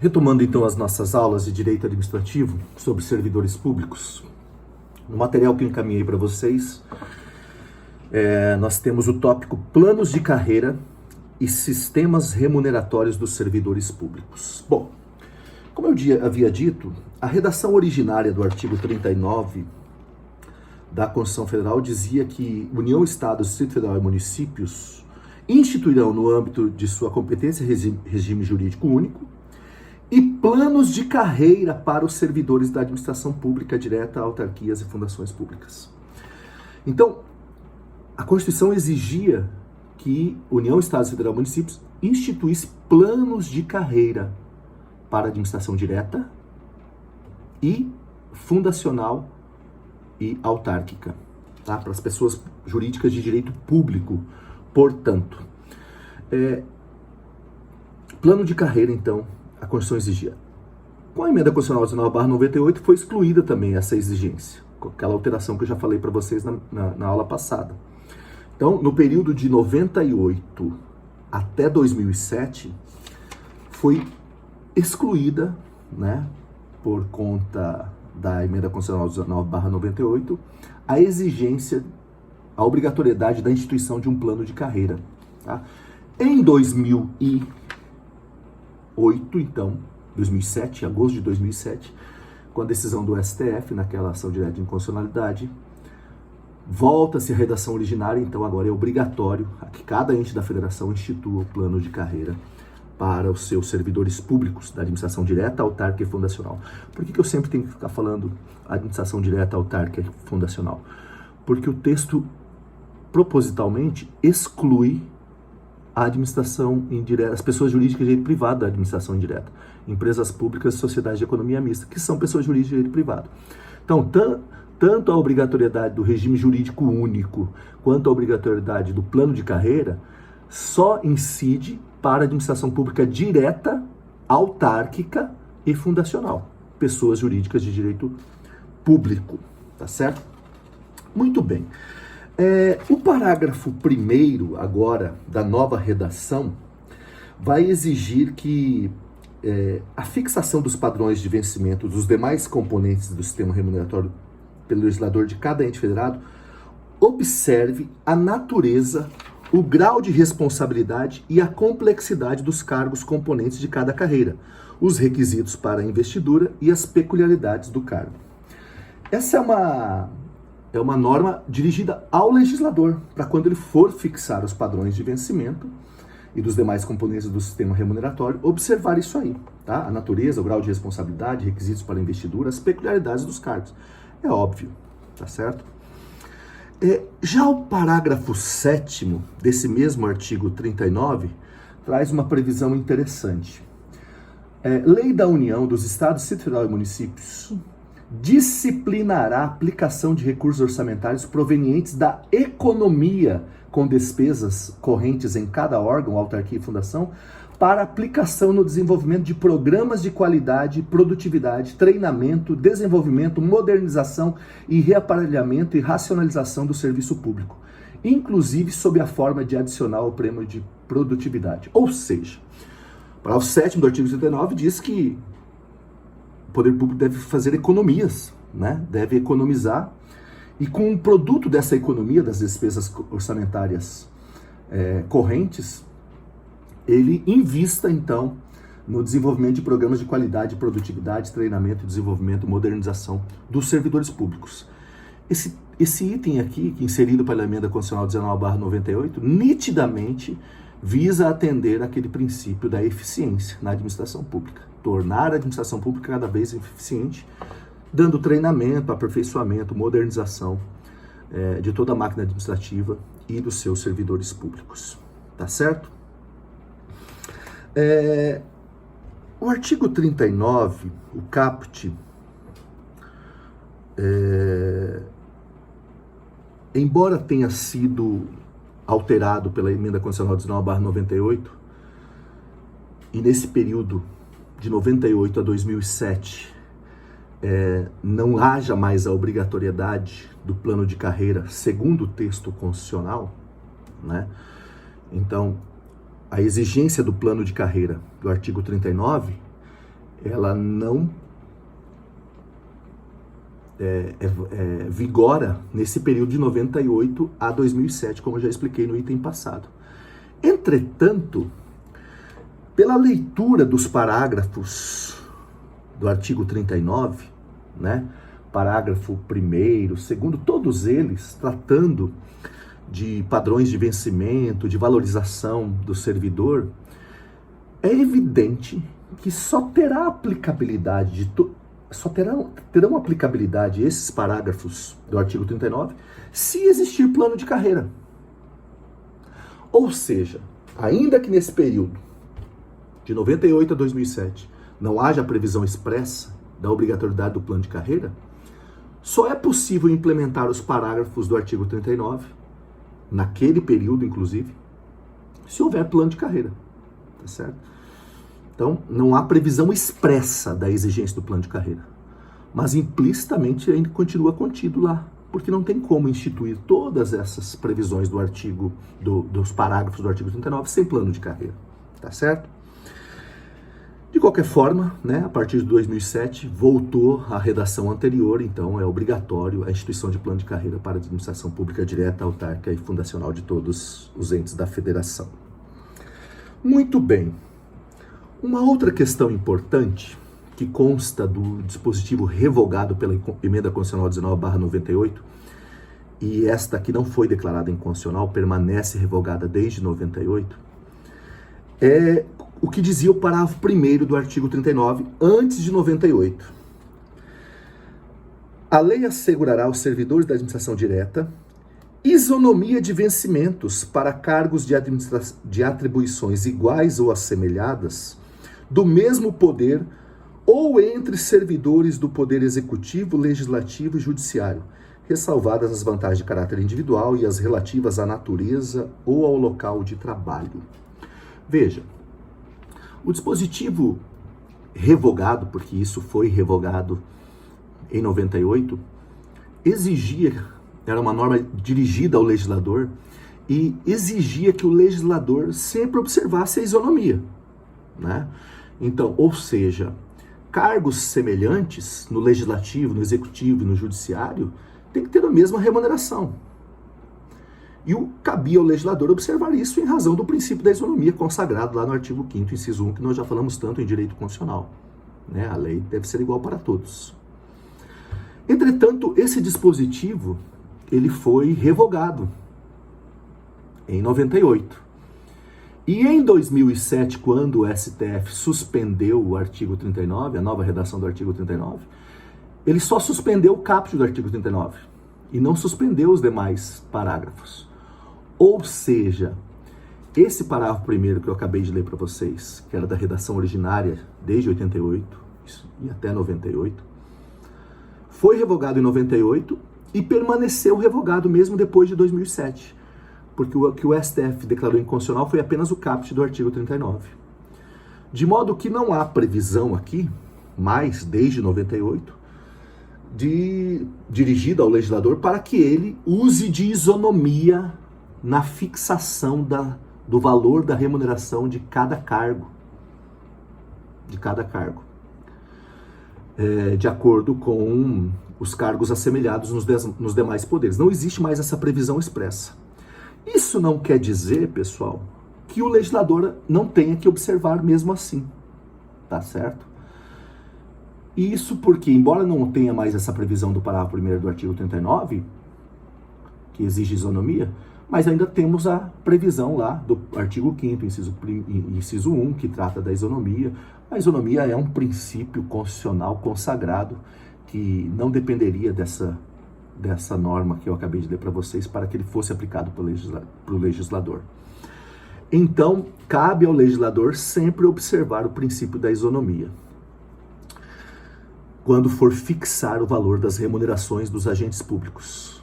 Retomando então as nossas aulas de Direito Administrativo sobre servidores públicos, no material que eu encaminhei para vocês, nós temos o tópico Planos de Carreira e Sistemas Remuneratórios dos Servidores Públicos. Bom, como eu havia dito, a redação originária do artigo 39 da Constituição Federal dizia que União, Estado, Distrito Federal e municípios instituirão no âmbito de sua competência regime jurídico único e planos de carreira para os servidores da administração pública direta, autarquias e fundações públicas. Então, a Constituição exigia que União, Estado, Federal e municípios instituísse planos de carreira para a administração direta e fundacional e autárquica, tá? Para as pessoas jurídicas de direito público, portanto. Plano de carreira, então, a Constituição exigia. Com a emenda constitucional 19/98 foi excluída também essa exigência, com aquela alteração que eu já falei para vocês na aula passada. Então, no período de 98 até 2007, foi excluída, né, por conta da emenda constitucional 19/98, a exigência, a obrigatoriedade da instituição de um plano de carreira. Tá? Em 2007, agosto de 2007, com a decisão do STF, naquela ação direta de inconstitucionalidade, volta-se a redação originária, então agora é obrigatório que cada ente da federação institua o plano de carreira para os seus servidores públicos da administração direta, autárquica e fundacional. Por que eu sempre tenho que ficar falando administração direta, autárquica e fundacional? Porque o texto propositalmente exclui a administração indireta, as pessoas jurídicas de direito privado da administração indireta, empresas públicas e sociedades de economia mista, que são pessoas jurídicas de direito privado. Então, tanto a obrigatoriedade do regime jurídico único, quanto a obrigatoriedade do plano de carreira, só incide para a administração pública direta, autárquica e fundacional, pessoas jurídicas de direito público, tá certo? Muito bem. O parágrafo 1º, agora, da nova redação, vai exigir que a fixação dos padrões de vencimento dos demais componentes do sistema remuneratório pelo legislador de cada ente federado observe a natureza, o grau de responsabilidade e a complexidade dos cargos componentes de cada carreira, os requisitos para a investidura e as peculiaridades do cargo. Essa é uma norma dirigida ao legislador, para quando ele for fixar os padrões de vencimento e dos demais componentes do sistema remuneratório, observar isso aí, tá? A natureza, o grau de responsabilidade, requisitos para a investidura, as peculiaridades dos cargos. É óbvio, tá certo? Já o parágrafo 7º desse mesmo artigo 39 traz uma previsão interessante. Lei da União, dos Estados, Distrito Federal e municípios disciplinará a aplicação de recursos orçamentários provenientes da economia com despesas correntes em cada órgão, autarquia e fundação, para aplicação no desenvolvimento de programas de qualidade, produtividade, treinamento, desenvolvimento, modernização e reaparelhamento e racionalização do serviço público, inclusive sob a forma de adicional ao prêmio de produtividade. Ou seja, o parágrafo 7º do artigo 39 diz que o poder público deve fazer economias, né? Deve economizar, e com o produto dessa economia, das despesas orçamentárias correntes, ele invista, então, no desenvolvimento de programas de qualidade, produtividade, treinamento, desenvolvimento, modernização dos servidores públicos. Esse item aqui, inserido pela emenda constitucional 19/98, nitidamente visa atender aquele princípio da eficiência na administração pública, tornar a administração pública cada vez eficiente, dando treinamento, aperfeiçoamento, modernização de toda a máquina administrativa e dos seus servidores públicos. Tá certo? O artigo 39, o caput, embora tenha sido alterado pela emenda constitucional 19/98, e nesse período de 98 a 2007 não haja mais a obrigatoriedade do plano de carreira segundo o texto constitucional, né? Então, a exigência do plano de carreira do artigo 39 ela não vigora nesse período de 98 a 2007, como eu já expliquei no item passado. Entretanto, pela leitura dos parágrafos do artigo 39, né, parágrafo 1º, 2º, todos eles tratando de padrões de vencimento, de valorização do servidor, é evidente que só terão aplicabilidade esses parágrafos do artigo 39 se existir plano de carreira. Ou seja, ainda que nesse período de 98 a 2007 não haja previsão expressa da obrigatoriedade do plano de carreira, só é possível implementar os parágrafos do artigo 39, naquele período inclusive, se houver plano de carreira, tá certo? Então, não há previsão expressa da exigência do plano de carreira, mas implicitamente ainda continua contido lá, porque não tem como instituir todas essas previsões do artigo, dos parágrafos do artigo 39 sem plano de carreira, tá certo? De qualquer forma, né, a partir de 2007, voltou à redação anterior, então é obrigatório a instituição de plano de carreira para a administração pública direta, autárquica e fundacional de todos os entes da federação. Muito bem. Uma outra questão importante, que consta do dispositivo revogado pela Emenda Constitucional 19/98, e esta que não foi declarada inconstitucional, permanece revogada desde 98, é o que dizia o parágrafo 1º do artigo 39, antes de 98. A lei assegurará aos servidores da administração direta isonomia de vencimentos para cargos de atribuições iguais ou assemelhadas do mesmo poder ou entre servidores do poder executivo, legislativo e judiciário, ressalvadas as vantagens de caráter individual e as relativas à natureza ou ao local de trabalho. Veja, o dispositivo revogado, porque isso foi revogado em 98, exigia, era uma norma dirigida ao legislador e exigia que o legislador sempre observasse a isonomia, né? Então, ou seja, cargos semelhantes no legislativo, no executivo e no judiciário tem que ter a mesma remuneração. E cabia ao legislador observar isso em razão do princípio da isonomia consagrado lá no artigo 5º, inciso 1, que nós já falamos tanto em direito constitucional, né? A lei deve ser igual para todos. Entretanto, esse dispositivo, ele foi revogado em 98. E em 2007, quando o STF suspendeu o artigo 39, a nova redação do artigo 39, ele só suspendeu o caput do artigo 39 e não suspendeu os demais parágrafos. Ou seja, esse parágrafo 1º que eu acabei de ler para vocês, que era da redação originária desde 88 e até 98, foi revogado em 98 e permaneceu revogado mesmo depois de 2007. Porque o que o STF declarou inconstitucional foi apenas o caput do artigo 39. De modo que não há previsão aqui, mais desde 98, dirigida ao legislador para que ele use de isonomia na fixação do valor da remuneração de cada cargo. De acordo com os cargos assemelhados nos demais poderes. Não existe mais essa previsão expressa. Isso não quer dizer, pessoal, que o legislador não tenha que observar mesmo assim, tá certo? Isso porque, embora não tenha mais essa previsão do parágrafo 1º do artigo 39, que exige isonomia, mas ainda temos a previsão lá do artigo 5º, inciso 1, que trata da isonomia. A isonomia é um princípio constitucional consagrado que não dependeria dessa norma que eu acabei de ler para vocês para que ele fosse aplicado pelo legislador. Então, cabe ao legislador sempre observar o princípio da isonomia quando for fixar o valor das remunerações dos agentes públicos.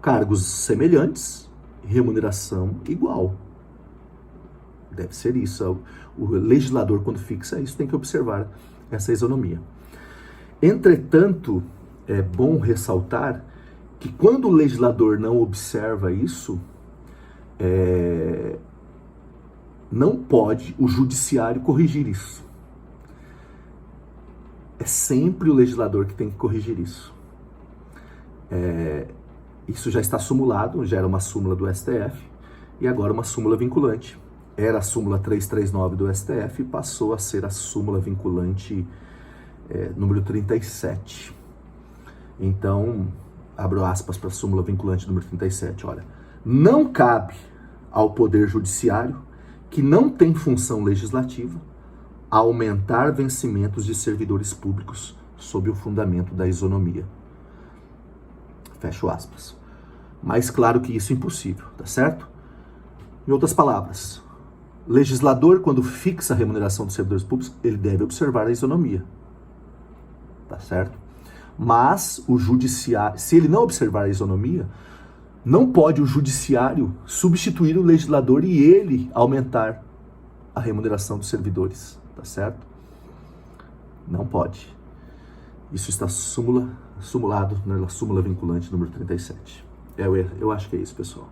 Cargos semelhantes, remuneração igual. Deve ser isso. O legislador, quando fixa isso, tem que observar essa isonomia. Entretanto, é bom ressaltar que quando o legislador não observa isso, não pode o judiciário corrigir isso. é sempre o legislador que tem que corrigir isso. Isso já está sumulado, já era uma súmula do STF, e agora uma súmula vinculante. Era a súmula 339 do STF e passou a ser a súmula vinculante número 37. Então, abro aspas para a súmula vinculante número 37, olha. Não cabe ao Poder Judiciário, que não tem função legislativa, aumentar vencimentos de servidores públicos sob o fundamento da isonomia. Fecho aspas. Mais claro que isso é impossível, tá certo? Em outras palavras, legislador, quando fixa a remuneração dos servidores públicos, ele deve observar a isonomia, tá certo? Mas o judiciário, se ele não observar a isonomia, não pode o judiciário substituir o legislador e ele aumentar a remuneração dos servidores, tá certo? Não pode. Isso está sumulado na súmula vinculante número 37. Eu acho que é isso, pessoal.